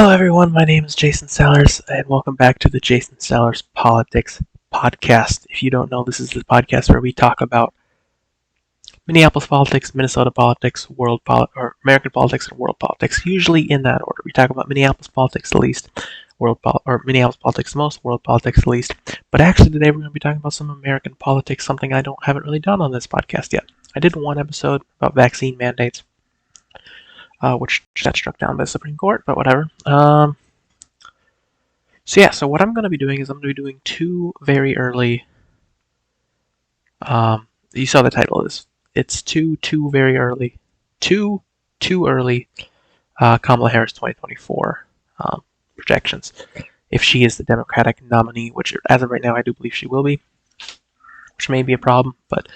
Hello everyone, my name is Jason Sellers, and welcome back to the Jason Sellers Politics Podcast. If you don't know, this is the podcast where we talk about Minneapolis politics, Minnesota politics, or American politics and world politics, usually in that order. We talk about Minneapolis politics the least, or Minneapolis politics the most, world politics the least. But actually today we're going to be talking about some American politics, something I haven't really done on this podcast yet. I did one episode about vaccine mandates, which got struck down by the Supreme Court, but whatever. So what I'm going to be doing is I'm going to be doing two very early, you saw the title of this. It's too early Kamala Harris 2024 projections. If she is the Democratic nominee, which as of right now I do believe she will be, which may be a problem, but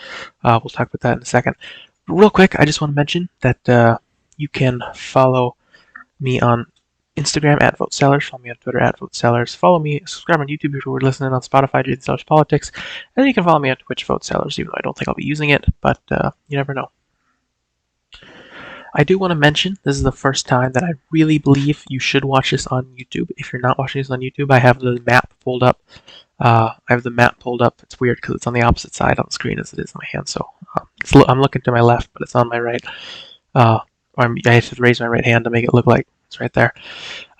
we'll talk about that in a second. But real quick, I just want to mention that you can follow me on Instagram at VoteSellers, follow me on Twitter at VoteSellers, follow me, subscribe on YouTube if you're listening on Spotify, Jason Sellers Politics, and then you can follow me on Twitch, VoteSellers, even though I don't think I'll be using it, but you never know. I do want to mention, this is the first time that I really believe you should watch this on YouTube. If you're not watching this on YouTube, I have the map pulled up. It's weird because it's on the opposite side on the screen as it is on my hand, so I'm looking to my left, but it's on my right. I have to raise my right hand to make it look like it's right there.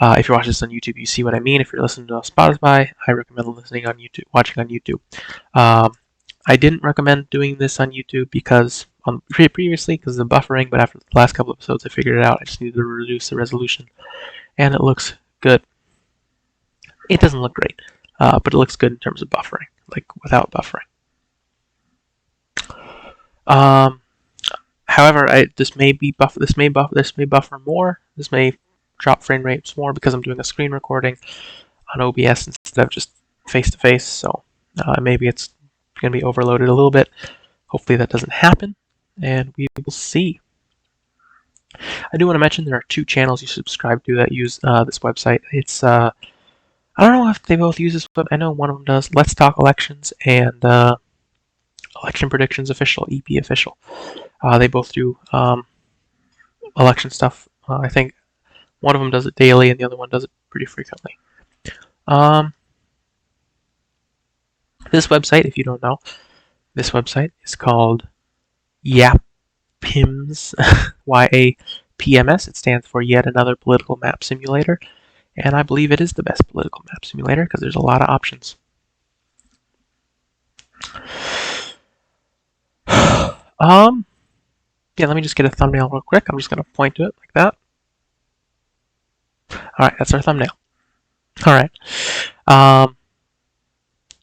If you're watching this on YouTube, you see what I mean. If you're listening to Spotify, I recommend watching on YouTube. I didn't recommend doing this on YouTube because previously because of the buffering, but after the last couple episodes, I figured it out. I just needed to reduce the resolution, and it looks good. It doesn't look great, but it looks good in terms of buffering, like without buffering. However, this may buffer more. This may drop frame rates more because I'm doing a screen recording on OBS instead of just face-to-face. So maybe it's going to be overloaded a little bit. Hopefully that doesn't happen, and we will see. I do want to mention there are two channels you subscribe to that use this website. It's I don't know if they both use this, but I know one of them does. Let's Talk Elections and Election Predictions Official, EP Official. They both do election stuff. I think one of them does it daily and the other one does it pretty frequently. This website, if you don't know, this website is called YAPMS, YAPMS. It stands for Yet Another Political Map Simulator, and I believe it is the best political map simulator because there's a lot of options. Yeah, let me just get a thumbnail real quick. I'm just going to point to it like that. Alright, that's our thumbnail. Alright.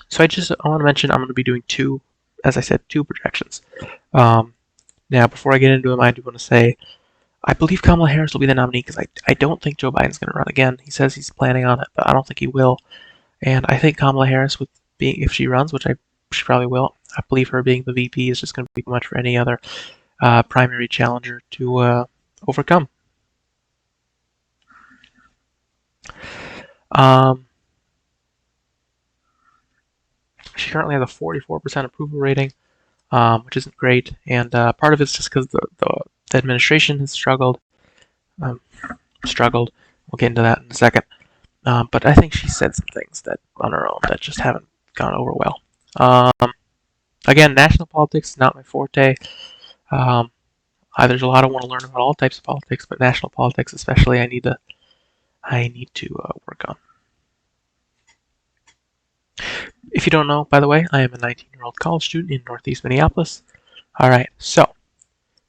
So I want to mention I'm going to be doing two projections. Now, before I get into them, I do want to say I believe Kamala Harris will be the nominee because I don't think Joe Biden's going to run again. He says he's planning on it, but I don't think he will. And I think Kamala Harris, if she runs, which she probably will, I believe her being the VP is just going to be too much for any other primary challenger to overcome. She currently has a 44% approval rating, which isn't great, and part of it's just because the administration has struggled. We'll get into that in a second. But I think she said some things that on her own that just haven't gone over well. Again, national politics not my forte. There's a lot I want to learn about all types of politics, but national politics especially I need to work on. If you don't know, by the way, I am a 19-year-old college student in Northeast Minneapolis. Alright, so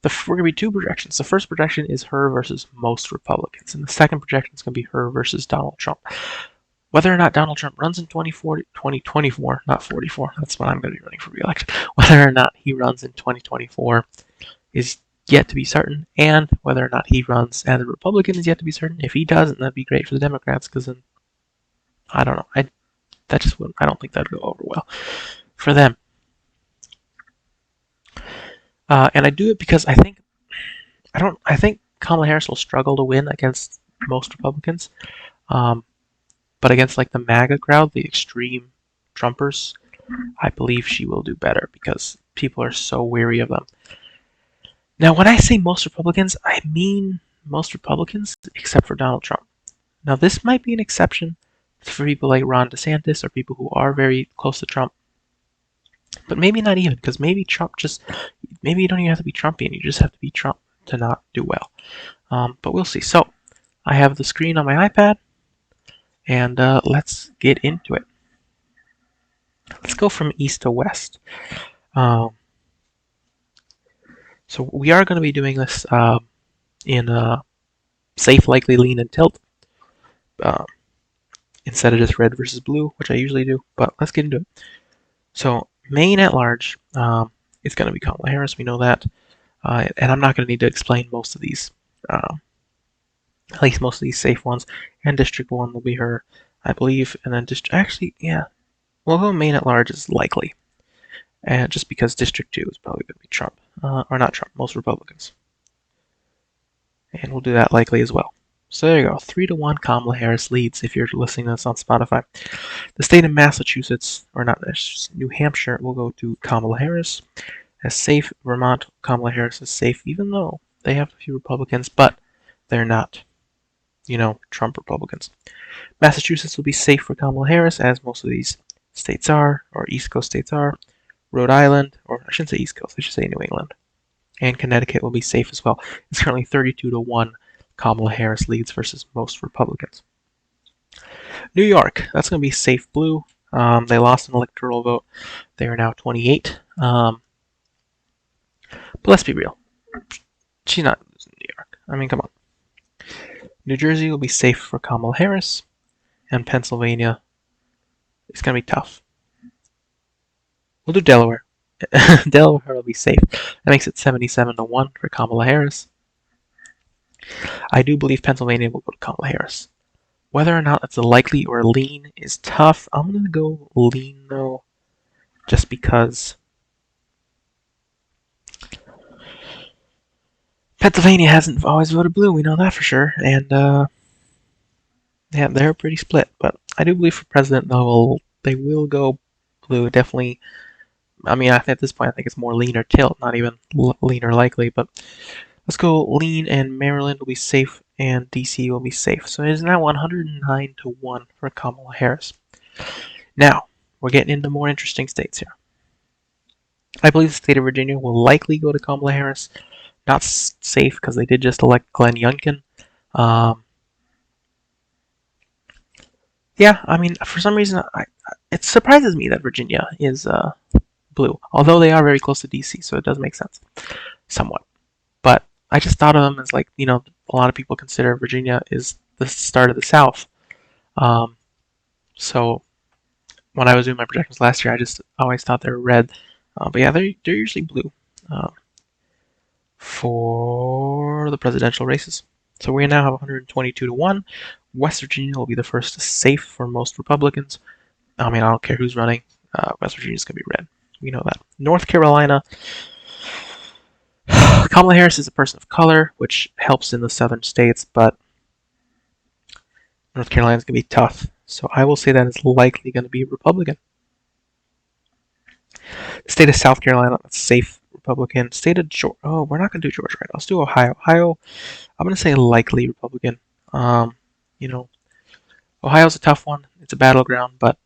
we're going to be two projections. The first projection is her versus most Republicans, and the second projection is going to be her versus Donald Trump. Whether or not Donald Trump runs in 2024, not 44, that's when I'm going to be running for re-election. Whether or not he runs in 2024 is yet to be certain, and whether or not he runs as a Republican is yet to be certain. If he doesn't, that'd be great for the Democrats, because then, I don't know, I don't think that'd go over well for them. And I do it because I think Kamala Harris will struggle to win against most Republicans. But against like the MAGA crowd, the extreme Trumpers, I believe she will do better because people are so weary of them. Now, when I say most Republicans, I mean most Republicans except for Donald Trump. Now, this might be an exception for people like Ron DeSantis or people who are very close to Trump, but maybe not even, because maybe maybe you don't even have to be Trumpian, you just have to be Trump to not do well. But we'll see. So, I have the screen on my iPad, and let's get into it. Let's go from east to west. So we are going to be doing this in safe, likely, lean, and tilt instead of just red versus blue, which I usually do. But let's get into it. So Maine at large, it's going to be Kamala Harris. We know that, and I'm not going to need to explain most of these, at least most of these safe ones. And District 1 will be her, I believe. And then yeah, we'll go Maine at large is likely. And just because District 2 is probably going to be Trump. Or not Trump, most Republicans. And we'll do that likely as well. So there you go. 3-1 Kamala Harris leads if you're listening to this on Spotify. The state of Massachusetts, or not, New Hampshire, will go to Kamala Harris. As safe, Vermont, Kamala Harris is safe, even though they have a few Republicans, but they're not, Trump Republicans. Massachusetts will be safe for Kamala Harris, as most of these states are, or East Coast states are. Rhode Island, or I shouldn't say East Coast, I should say New England. And Connecticut will be safe as well. It's currently 32-1 Kamala Harris leads versus most Republicans. New York, that's going to be safe blue. They lost an electoral vote. They are now 28. But let's be real. She's not losing New York. I mean, come on. New Jersey will be safe for Kamala Harris. And Pennsylvania is going to be tough. We'll do Delaware. Delaware will be safe. That makes it 77-1 for Kamala Harris. I do believe Pennsylvania will go to Kamala Harris. Whether or not it's a likely or a lean is tough. I'm going to go lean, though, just because Pennsylvania hasn't always voted blue. We know that for sure. And, yeah, they're pretty split. But I do believe for president, though, they will go blue. Definitely. I mean, at this point, I think it's more lean or tilt, not even lean or likely. But let's go lean, and Maryland will be safe, and DC will be safe. So it is now 109-1 for Kamala Harris. Now, we're getting into more interesting states here. I believe the state of Virginia will likely go to Kamala Harris. Not safe, because they did just elect Glenn Youngkin. Yeah, I mean, for some reason, it surprises me that Virginia is blue, although they are very close to DC, so it does make sense, somewhat. But I just thought of them as like, a lot of people consider Virginia is the start of the South. So when I was doing my projections last year, I just always thought they were red. But yeah, they're usually blue for the presidential races. So we now have 122-1. West Virginia will be the first safe for most Republicans. I mean, I don't care who's running. West Virginia is going to be red. We know that. North Carolina, Kamala Harris is a person of color, which helps in the southern states, but North Carolina is going to be tough. So I will say that it's likely going to be Republican. The state of South Carolina, that's safe Republican. State of Georgia, we're not going to do Georgia right now. Let's do Ohio. Ohio, I'm going to say likely Republican. Ohio's a tough one. It's a battleground, but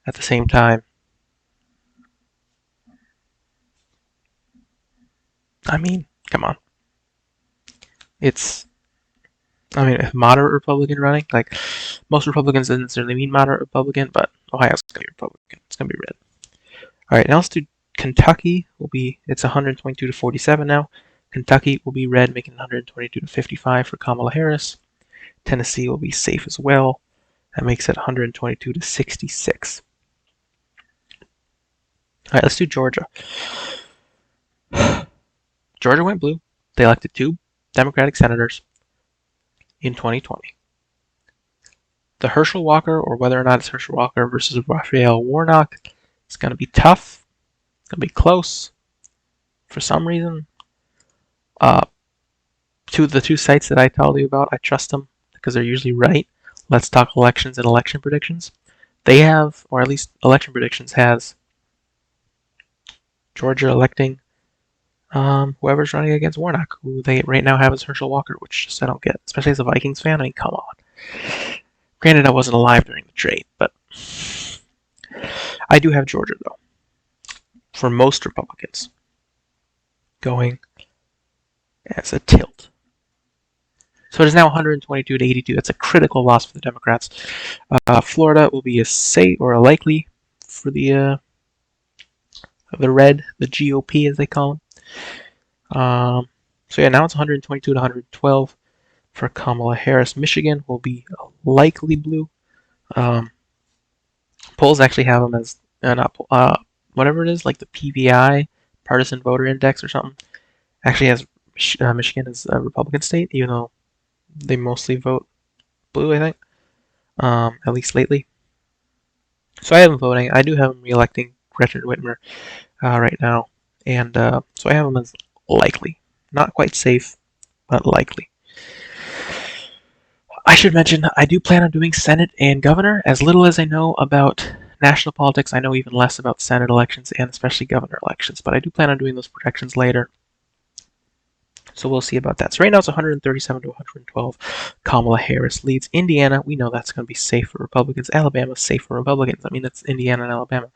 at the same time, I mean, come on. It's moderate Republican running. Like, most Republicans doesn't necessarily mean moderate Republican, but Ohio's going to be Republican. It's going to be red. All right, now let's do Kentucky. It's 122-47 now. Kentucky will be red, making it 122-55 for Kamala Harris. Tennessee will be safe as well. That makes it 122-66. All right, let's do Georgia. Georgia went blue. They elected 2 Democratic senators in 2020. The Herschel Walker, or whether or not it's Herschel Walker versus Raphael Warnock, it's going to be tough. It's going to be close. For some reason, the 2 sites that I told you about, I trust them because they're usually right. Let's Talk Elections and Election Predictions. They have, or at least Election Predictions has, Georgia electing whoever's running against Warnock, who they right now have as Herschel Walker, which just I don't get, especially as a Vikings fan. I mean, come on. Granted, I wasn't alive during the trade, but I do have Georgia, though, for most Republicans, going as a tilt. So it is now 122 to 82. That's a critical loss for the Democrats. Florida will be a safe or a likely for the red, the GOP as they call them. So yeah, now it's 122 to 112 for Kamala Harris. Michigan will be likely blue. Polls actually have them as whatever it is, like the PVI, Partisan Voter Index or something. Actually has Michigan as a Republican state, even though they mostly vote blue, I think, at least lately. So I have them voting. I do have them re-electing Gretchen Whitmer right now, and so I have them as likely. Not quite safe, but likely. I should mention, I do plan on doing Senate and Governor. As little as I know about national politics, I know even less about Senate elections and especially Governor elections, but I do plan on doing those projections later. So we'll see about that. So right now it's 137 to 112. Kamala Harris leads. Indiana, we know that's going to be safe for Republicans. Alabama, safe for Republicans. I mean, that's Indiana and Alabama.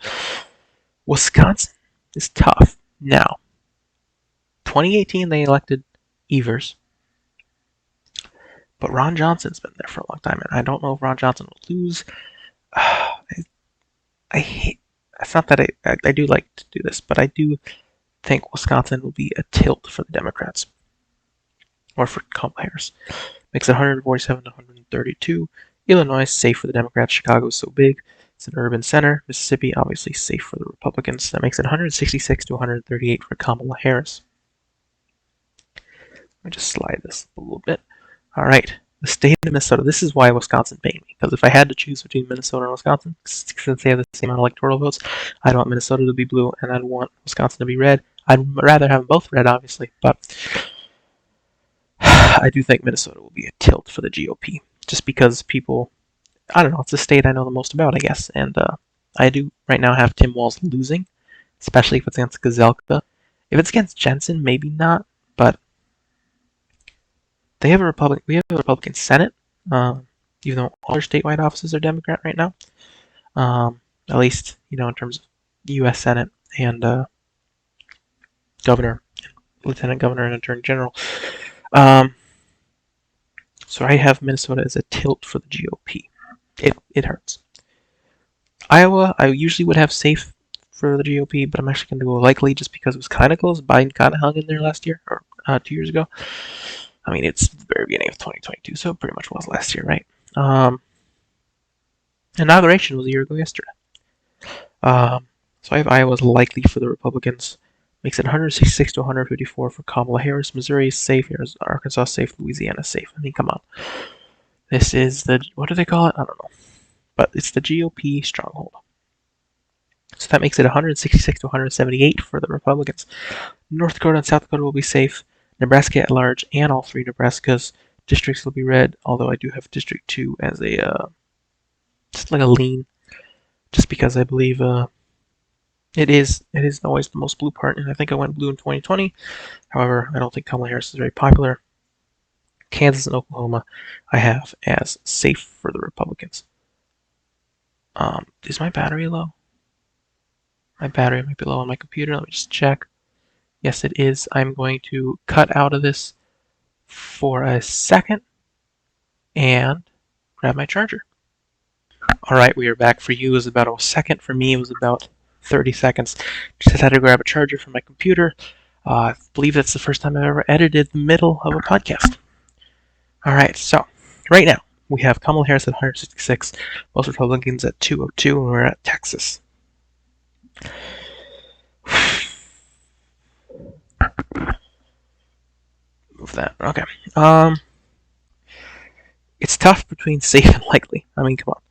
Wisconsin is tough. Now, 2018 they elected Evers, but Ron Johnson's been there for a long time, and I don't know if Ron Johnson will lose. I hate. It's not that I do like to do this, but I do think Wisconsin will be a tilt for the Democrats. Or for Kamala Harris. Makes it 147 to 132. Illinois, safe for the Democrats. Chicago is so big. It's an urban center. Mississippi, obviously safe for the Republicans. That makes it 166 to 138 for Kamala Harris. Let me just slide this up a little bit. All right. The state of Minnesota. This is why Wisconsin paid me. Because if I had to choose between Minnesota and Wisconsin, since they have the same amount of electoral votes, I'd want Minnesota to be blue and I'd want Wisconsin to be red. I'd rather have them both red, obviously, but I do think Minnesota will be a tilt for the GOP, just because people, I don't know, it's the state I know the most about, I guess, and I do right now have Tim Walz losing, especially if it's against Gazelka. If it's against Jensen, maybe not, but we have a Republican Senate, even though all their statewide offices are Democrat right now, at least, in terms of U.S. Senate and governor, lieutenant governor, and attorney general. So I have Minnesota as a tilt for the GOP. It hurts. Iowa, I usually would have safe for the GOP, but I'm actually going to go likely just because it was kind of close. Biden kind of hung in there last year, or 2 years ago. I mean, it's the very beginning of 2022, so it pretty much was last year, right? Inauguration was a year ago yesterday. So I have Iowa as likely for the Republicans. Makes it 166 to 154 for Kamala Harris. Missouri is safe. Arkansas is safe. Louisiana is safe. I mean, come on. This is what do they call it? I don't know. But it's the GOP stronghold. So that makes it 166 to 178 for the Republicans. North Dakota and South Dakota will be safe. Nebraska at large and all 3 Nebraska's districts will be red, although I do have District 2 as a, just like a lean, just because I believe it is always the most blue part, and I think I went blue in 2020. However, I don't think Kamala Harris is very popular. Kansas and Oklahoma I have as safe for the Republicans. Is my battery low? My battery might be low on my computer. Let me just check. Yes, it is. I'm going to cut out of this for a second and grab my charger. Alright, we are back. For you, it was about a second. For me, it was about 30 seconds. Just had to grab a charger from my computer. I believe that's the first time I've ever edited the middle of a podcast. Alright, so right now we have Kamala Harris at 166, most Republicans at 202, and we're at Texas. Move that. Okay. It's tough between safe and likely. I mean, come on.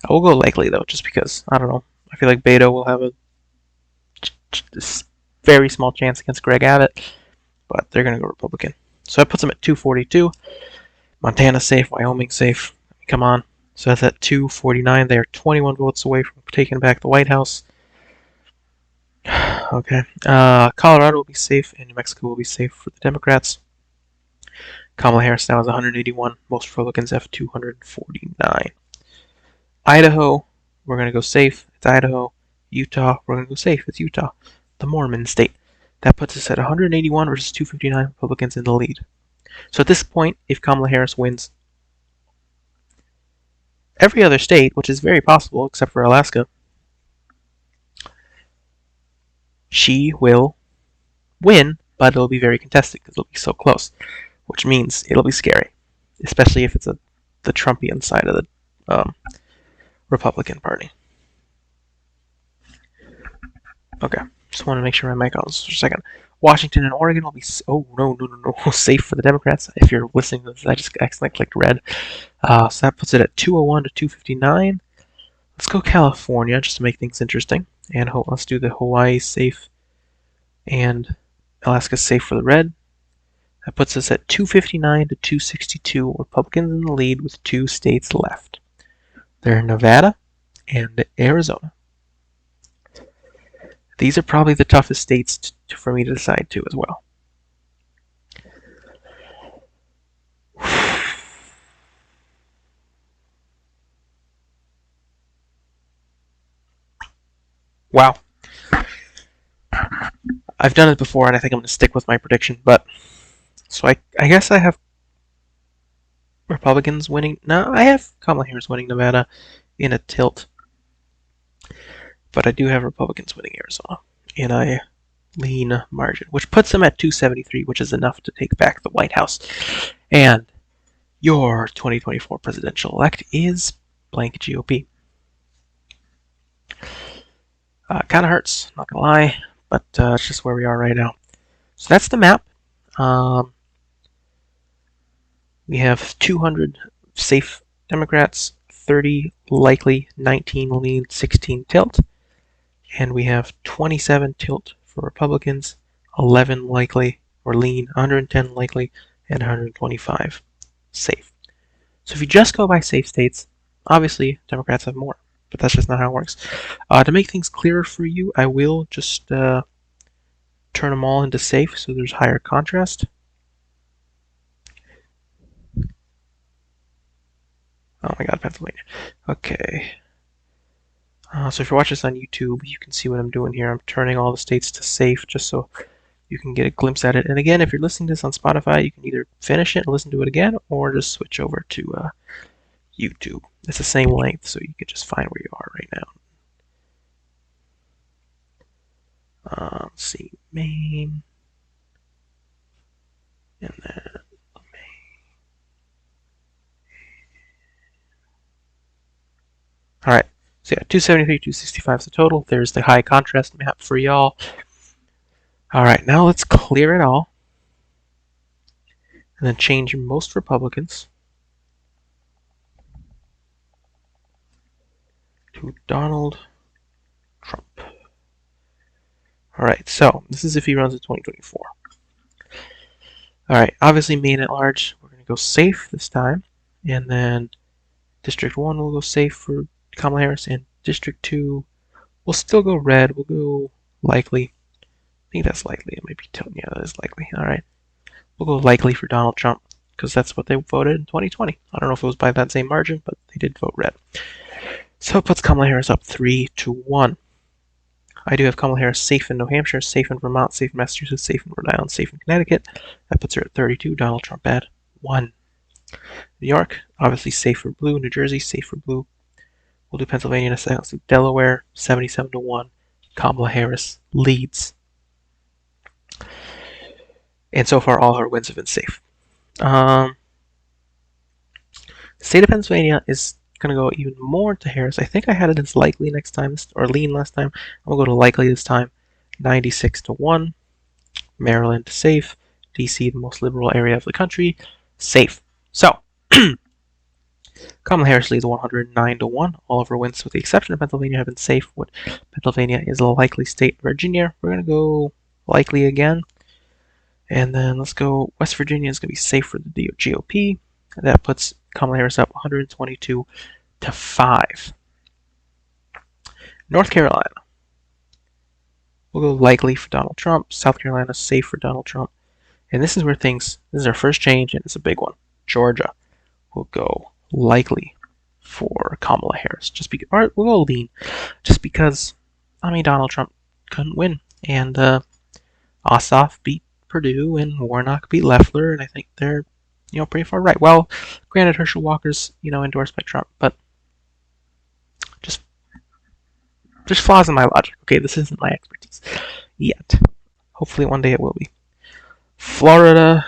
I will go likely, though, just because, I don't know. I feel like Beto will have a very small chance against Greg Abbott, but they're going to go Republican. So that puts them at 242. Montana safe, Wyoming safe. Come on. So that's at 249. They are 21 votes away from taking back the White House. Okay. Colorado will be safe, and New Mexico will be safe for the Democrats. Kamala Harris now has 181. Most Republicans have 249. Idaho, we're going to go safe. It's Idaho. Utah, we're going to go safe. It's Utah. The Mormon state. That puts us at 181 versus 259 Republicans in the lead. So at this point, if Kamala Harris wins every other state, which is very possible except for Alaska, she will win, but it'll be very contested because it'll be so close, which means it'll be scary, especially if it's the Trumpian side of the Republican Party. Okay, just want to make sure my mic on for a second. Washington and Oregon will be safe for the Democrats. If you're listening to this, I just accidentally clicked red. So that puts it at 201 to 259. Let's go California just to make things interesting, and let's do the Hawaii safe and Alaska safe for the red. That puts us at 259 to 262. Republicans in the lead with 2 states left. They're Nevada and Arizona. These are probably the toughest states for me to decide to as well. Wow. I've done it before, and I think I'm going to stick with my prediction. But so I guess I have Republicans winning. No, I have Kamala Harris winning Nevada in a tilt. But I do have Republicans winning Arizona in a lean margin, which puts them at 273, which is enough to take back the White House. And your 2024 presidential elect is blank GOP. Kind of hurts, not gonna lie, but it's just where we are right now. So that's the map. We have 200 safe Democrats, 30 likely, 19 lean, 16 tilt. And we have 27 tilt for Republicans, 11 likely or lean, 110 likely, and 125 safe. So if you just go by safe states, obviously Democrats have more, but that's just not how it works. To make things clearer for you, I will just turn them all into safe so there's higher contrast. Oh my god, Pennsylvania. Okay. So if you're watching this on YouTube, you can see what I'm doing here. I'm turning all the states to safe just so you can get a glimpse at it. And again, if you're listening to this on Spotify, you can either finish it and listen to it again, or just switch over to YouTube. It's the same length, so you can just find where you are right now. Let's see, Maine, and then all right. So yeah, 273, 265 is the total. There's the high contrast map for y'all. All right, now let's clear it all. And then change most Republicans to Donald Trump. All right, so this is if he runs in 2024. All right, obviously Maine at large, we're going to go safe this time. And then District 1 will go safe for Kamala Harris, and District 2 will still go red. We'll go likely. I think that's likely. It might be telling you that is likely. All right. We'll go likely for Donald Trump because that's what they voted in 2020. I don't know if it was by that same margin, but they did vote red. So it puts Kamala Harris up 3-1. I do have Kamala Harris safe in New Hampshire, safe in Vermont, safe in Massachusetts, safe in Rhode Island, safe in Connecticut. That puts her at 32. Donald Trump at 1. New York, obviously safe for blue. New Jersey, safe for blue. We'll do Pennsylvania in a second. So Delaware, 77-1. Kamala Harris leads. And so far, all her wins have been safe. The state of Pennsylvania is going to go even more to Harris. I think I had it as likely next time, or lean last time. I'm going to go to likely this time. 96-1. Maryland safe. DC, the most liberal area of the country, safe. So, Kamala Harris leads 109-1. All of her wins, with the exception of Pennsylvania, have been safe. Pennsylvania is a likely state. Virginia, we're going to go likely again. And then let's go, West Virginia is going to be safe for the GOP. That puts Kamala Harris up 122-5. North Carolina, we'll go likely for Donald Trump. South Carolina, safe for Donald Trump. And this is where this is our first change, and it's a big one. Georgia will go likely for Kamala Harris. Just because, or we'll go lean, just because, I mean, Donald Trump couldn't win, and Ossoff beat Perdue, and Warnock beat Loeffler, and I think they're, pretty far right. Well, granted, Herschel Walker's, endorsed by Trump, but just flaws in my logic. Okay, this isn't my expertise yet. Hopefully, one day it will be. Florida,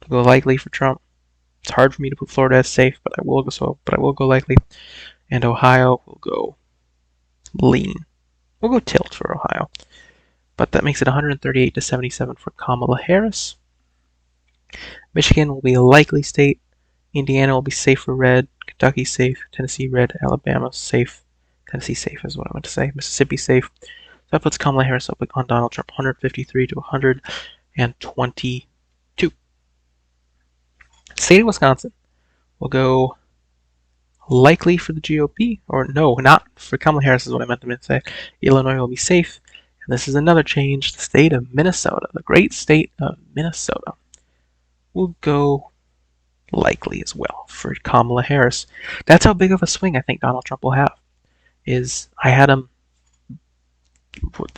go likely for Trump. It's hard for me to put Florida as safe, but I will go likely. And Ohio will go lean. We'll go tilt for Ohio. But that makes it 138 to 77 for Kamala Harris. Michigan will be a likely state. Indiana will be safe for red. Kentucky safe. Tennessee red. Alabama safe. Tennessee safe is what I meant to say. Mississippi safe. So that puts Kamala Harris up on Donald Trump 153 to 122. State of Wisconsin will go likely for the GOP, or no, not for Kamala Harris is what I meant to say. Illinois will be safe. And this is another change. The state of Minnesota, the great state of Minnesota, will go likely as well for Kamala Harris. That's how big of a swing I think Donald Trump will have. I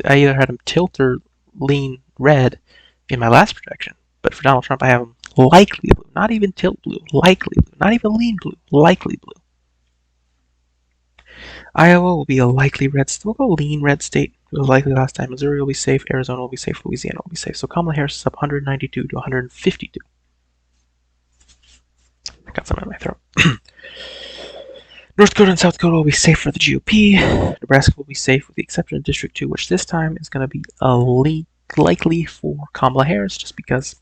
either had him tilt or lean red in my last projection, but for Donald Trump I have him likely blue, not even tilt blue, likely blue, not even lean blue, likely blue. Iowa will be a likely red state. We'll go lean red state. It was likely last time. Missouri will be safe. Arizona will be safe. Louisiana will be safe. So Kamala Harris is up 192 to 152. I got something in my throat. North Dakota and South Dakota will be safe for the GOP. Nebraska will be safe with the exception of District 2, which this time is going to be likely for Kamala Harris, just because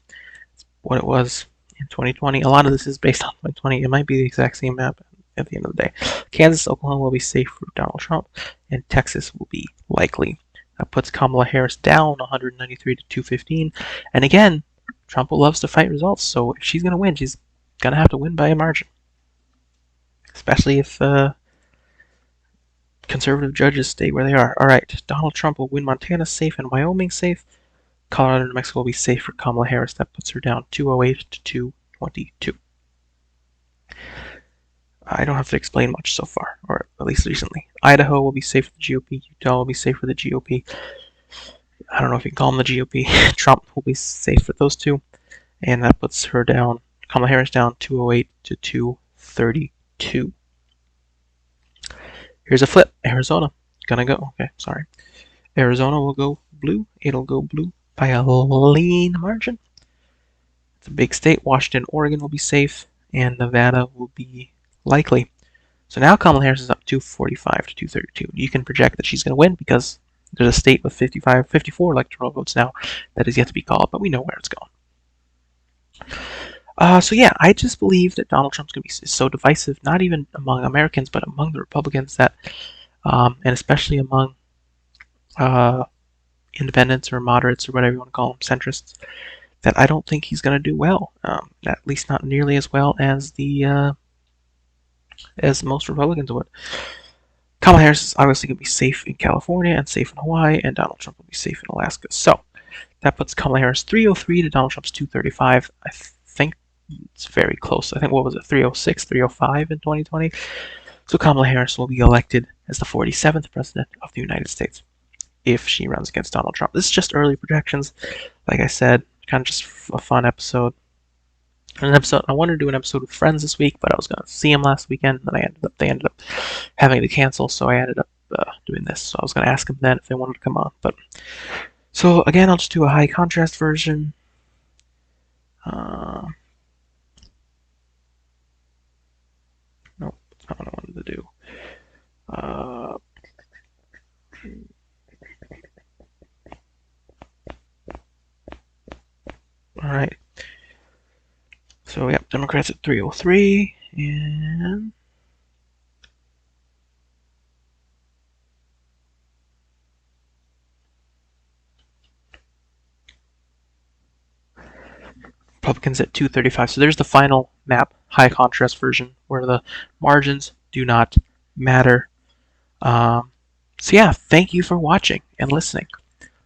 it's what it was in 2020. A lot of this is based on 2020. It might be the exact same map at the end of the day. Kansas, Oklahoma will be safe for Donald Trump, and Texas will be likely. That puts Kamala Harris down 193 to 215. And again, Trump loves to fight results, so if she's going to win, she's going to have to win by a margin. Especially if conservative judges stay where they are. All right, Donald Trump will win Montana safe and Wyoming safe. Colorado and New Mexico will be safe for Kamala Harris. That puts her down 208 to 222. I don't have to explain much so far, or at least recently. Idaho will be safe for the GOP. Utah will be safe for the GOP. I don't know if you can call them the GOP. Trump will be safe for those two. And that puts her down, Kamala Harris down 208 to 232. Here's a flip. Arizona. Gonna go. Okay, sorry. Arizona will go blue. It'll go blue by a lean margin. It's a big state. Washington, Oregon will be safe. And Nevada will be likely. So now Kamala Harris is up 245 to 232. You can project that she's going to win because there's a state with 54 electoral votes now that is yet to be called, but we know where it's going. So yeah, I just believe that Donald Trump's going to be so divisive, not even among Americans, but among the Republicans that, and especially among independents or moderates or whatever you want to call them, centrists, that I don't think he's going to do well. At least not nearly as well as as most Republicans would. Kamala Harris is obviously going to be safe in California and safe in Hawaii, and Donald Trump will be safe in Alaska. So that puts Kamala Harris 303 to Donald Trump's 235. I think it's very close. I think, what was it, 306, 305 in 2020? So Kamala Harris will be elected as the 47th president of the United States if she runs against Donald Trump. This is just early projections. Like I said, kind of just a fun episode. I wanted to do an episode with friends this week, but I was going to see them last weekend, and they ended up having to cancel, so I ended up doing this. So I was going to ask them then if they wanted to come on. But so again, I'll just do a high contrast version. Nope, that's not what I wanted to do. All right. So, yeah, Democrats at 303, and Republicans at 235. So there's the final map, high contrast version, where the margins do not matter. So yeah, thank you for watching and listening.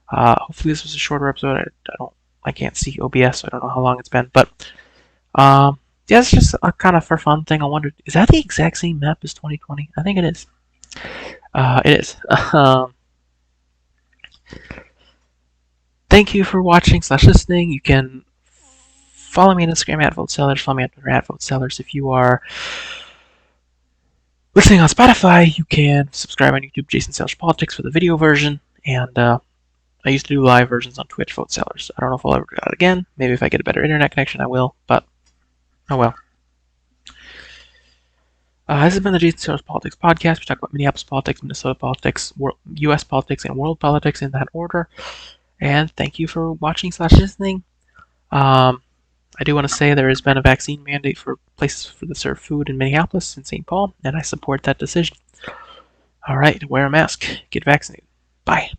Hopefully this was a shorter episode. I can't see OBS, so I don't know how long it's been, but yeah, yeah, it's just a kind of for fun thing. I wondered, is that the exact same map as 2020? I think it is. It is. Thank you for watching / listening. You can follow me on Instagram at VoteSellers. Follow me on Twitter at VoteSellers. If you are listening on Spotify, you can subscribe on YouTube, Jason Sellers Politics, for the video version. And I used to do live versions on Twitch, VoteSellers. I don't know if I'll ever do that again. Maybe if I get a better internet connection, I will. But oh well. This has been the Jason Sellers Politics Podcast. We talk about Minneapolis politics, Minnesota politics, U.S. politics, and world politics in that order. And thank you for watching / listening. I do want to say there has been a vaccine mandate for places for the serve food in Minneapolis and St. Paul, and I support that decision. All right, wear a mask, get vaccinated. Bye.